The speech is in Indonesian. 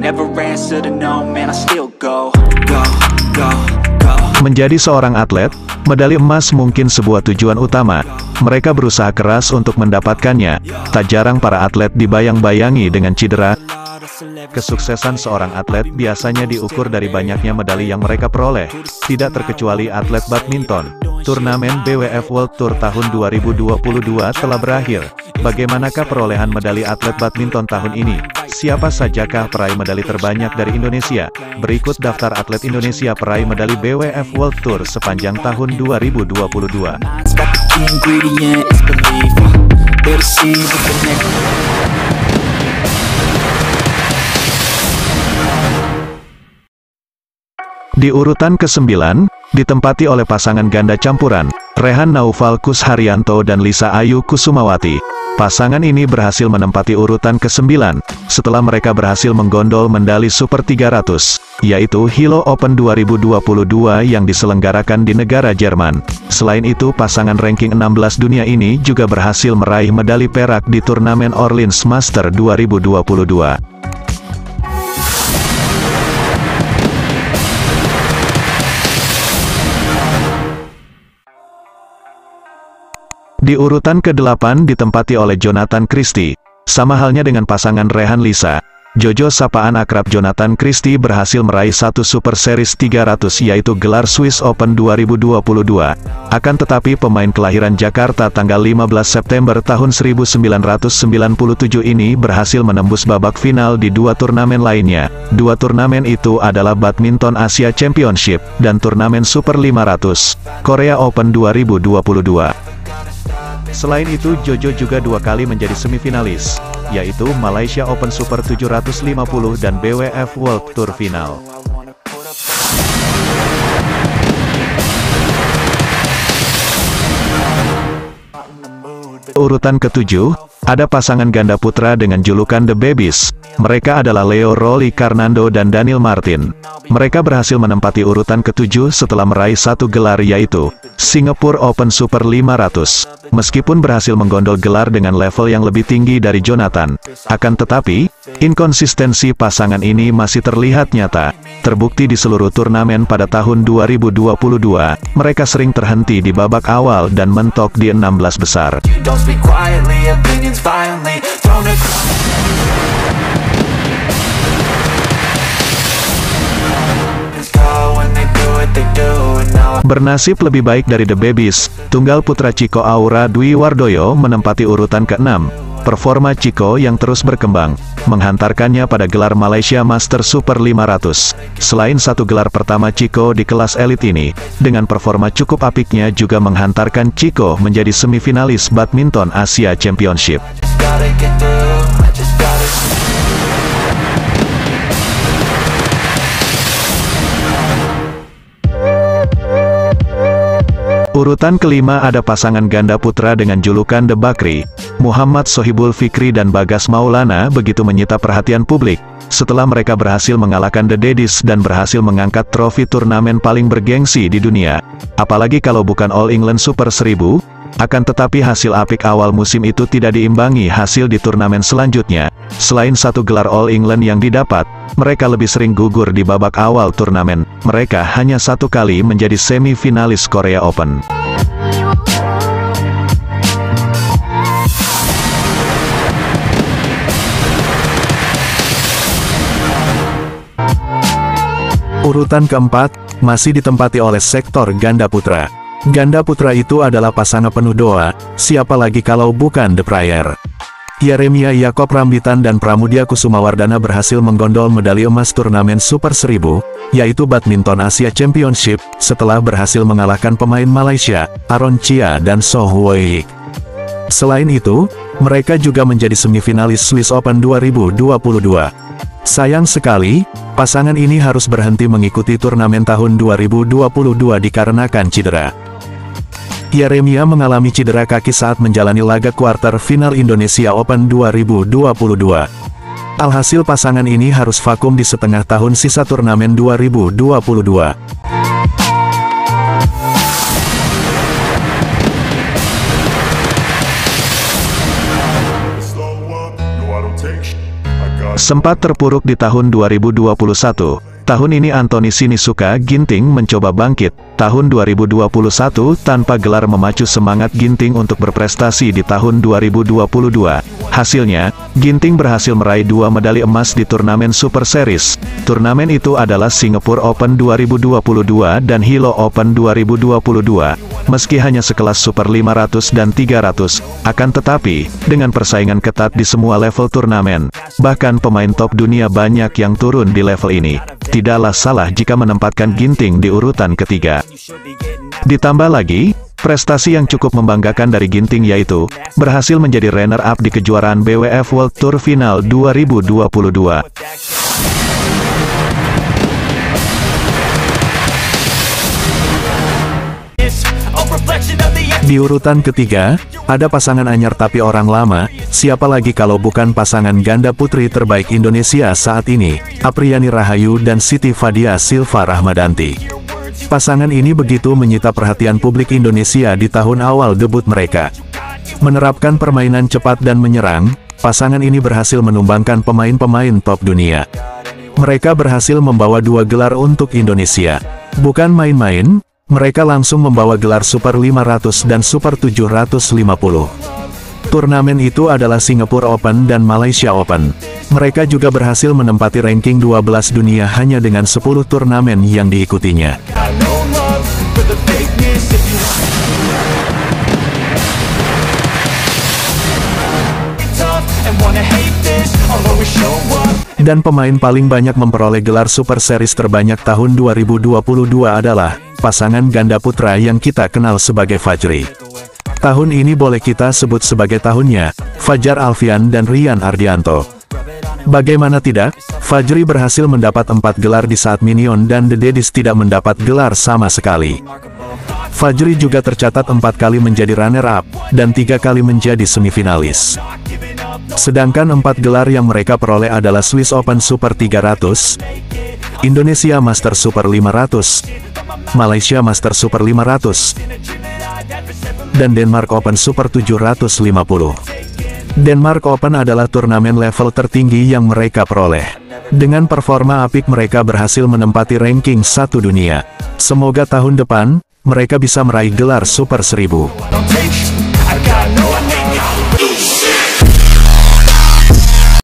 never answer to no, man, I still go, go, go, go. Menjadi seorang atlet, medali emas mungkin sebuah tujuan utama. Mereka berusaha keras untuk mendapatkannya. Tak jarang para atlet dibayang-bayangi dengan cedera. Kesuksesan seorang atlet biasanya diukur dari banyaknya medali yang mereka peroleh. Tidak terkecuali atlet badminton. Turnamen BWF World Tour tahun 2022 telah berakhir. Bagaimanakah perolehan medali atlet badminton tahun ini? Siapa sajakah peraih medali terbanyak dari Indonesia? Berikut daftar atlet Indonesia peraih medali BWF World Tour sepanjang tahun 2022. Di urutan ke-9, ditempati oleh pasangan ganda campuran, Rehan Naufal Kusharyanto dan Lisa Ayu Kusumawati. Pasangan ini berhasil menempati urutan ke-9, setelah mereka berhasil menggondol medali Super 300, yaitu Hilo Open 2022 yang diselenggarakan di negara Jerman. Selain itu, pasangan ranking 16 dunia ini juga berhasil meraih medali perak di turnamen Orleans Master 2022. Di urutan ke-8 ditempati oleh Jonathan Christie. Sama halnya dengan pasangan Rehan Lisa, Jojo sapaan akrab Jonathan Christie berhasil meraih satu Super Series 300 yaitu gelar Swiss Open 2022. Akan tetapi pemain kelahiran Jakarta tanggal 15 September tahun 1997 ini berhasil menembus babak final di dua turnamen lainnya. Dua turnamen itu adalah Badminton Asia Championship dan turnamen Super 500, Korea Open 2022. Selain itu, Jojo juga dua kali menjadi semifinalis, yaitu Malaysia Open Super 750 dan BWF World Tour Final. Urutan ke-7, ada pasangan ganda putra dengan julukan The Babies. Mereka adalah Leo Rolly Carnando dan Daniel Martin. Mereka berhasil menempati urutan ke-7 setelah meraih satu gelar yaitu Singapore Open Super 500. Meskipun berhasil menggondol gelar dengan level yang lebih tinggi dari Jonathan, akan tetapi, inkonsistensi pasangan ini masih terlihat nyata. Terbukti di seluruh turnamen pada tahun 2022, mereka sering terhenti di babak awal dan mentok di 16 besar. Bernasib lebih baik dari The Babies, tunggal putra Chico Aura Dwi Wardoyo menempati urutan ke-6. Performa Chico yang terus berkembang, menghantarkannya pada gelar Malaysia Master Super 500. Selain satu gelar pertama Chico di kelas elit ini, dengan performa cukup apiknya juga menghantarkan Chico menjadi semifinalis Badminton Asia Championship. Urutan kelima ada pasangan ganda putra dengan julukan The Bakri. Muhammad Sohibul Fikri dan Bagas Maulana begitu menyita perhatian publik, setelah mereka berhasil mengalahkan The Daddies dan berhasil mengangkat trofi turnamen paling bergengsi di dunia. Apalagi kalau bukan All England Super 1000, akan tetapi hasil apik awal musim itu tidak diimbangi hasil di turnamen selanjutnya. Selain satu gelar All England yang didapat, mereka lebih sering gugur di babak awal turnamen. Mereka hanya satu kali menjadi semifinalis Korea Open. Urutan keempat, masih ditempati oleh sektor ganda putra. Ganda putra itu adalah pasangan penuh doa, siapa lagi kalau bukan The Prayer. Yeremia Yakob Rambitan dan Pramudia Kusumawardana berhasil menggondol medali emas turnamen Super 1000, yaitu Badminton Asia Championship, setelah berhasil mengalahkan pemain Malaysia, Aaron Chia dan Soh Wei. Selain itu, mereka juga menjadi semifinalis Swiss Open 2022. Sayang sekali, pasangan ini harus berhenti mengikuti turnamen tahun 2022 dikarenakan cedera. Yeremia mengalami cedera kaki saat menjalani laga kuarter final Indonesia Open 2022. Alhasil pasangan ini harus vakum di setengah tahun sisa turnamen 2022. Sempat terpuruk di tahun 2021. Tahun ini Anthony Sinisuka Ginting mencoba bangkit. Tahun 2021 tanpa gelar memacu semangat Ginting untuk berprestasi di tahun 2022. Hasilnya, Ginting berhasil meraih 2 medali emas di turnamen Super Series. Turnamen itu adalah Singapore Open 2022 dan Hilo Open 2022. Meski hanya sekelas Super 500 dan 300, akan tetapi, dengan persaingan ketat di semua level turnamen, bahkan pemain top dunia banyak yang turun di level ini. Tidaklah salah jika menempatkan Ginting di urutan ketiga. Ditambah lagi, prestasi yang cukup membanggakan dari Ginting yaitu, berhasil menjadi runner-up di kejuaraan BWF World Tour Final 2022. Di urutan ketiga, ada pasangan anyar tapi orang lama, siapa lagi kalau bukan pasangan ganda putri terbaik Indonesia saat ini, Apriani Rahayu dan Siti Fadia Silva Rahmadanti. Pasangan ini begitu menyita perhatian publik Indonesia di tahun awal debut mereka. Menerapkan permainan cepat dan menyerang, pasangan ini berhasil menumbangkan pemain-pemain top dunia. Mereka berhasil membawa 2 gelar untuk Indonesia. Bukan main-main, mereka langsung membawa gelar Super 500 dan Super 750. Turnamen itu adalah Singapore Open dan Malaysia Open. Mereka juga berhasil menempati ranking 12 dunia hanya dengan 10 turnamen yang diikutinya. Dan pemain paling banyak memperoleh gelar Super Series terbanyak tahun 2022 adalah pasangan ganda putra yang kita kenal sebagai Fajri. Tahun ini boleh kita sebut sebagai tahunnya Fajar Alfian dan Rian Ardianto. Bagaimana tidak, Fajri berhasil mendapat 4 gelar di saat Minion dan The Daddies tidak mendapat gelar sama sekali. Fajri juga tercatat 4 kali menjadi runner-up, dan 3 kali menjadi semifinalis. Sedangkan 4 gelar yang mereka peroleh adalah Swiss Open Super 300, Indonesia Master Super 500, Malaysia Master Super 500, dan Denmark Open Super 750. Denmark Open adalah turnamen level tertinggi yang mereka peroleh. Dengan performa apik mereka berhasil menempati ranking 1 dunia. Semoga tahun depan, mereka bisa meraih gelar Super 1000.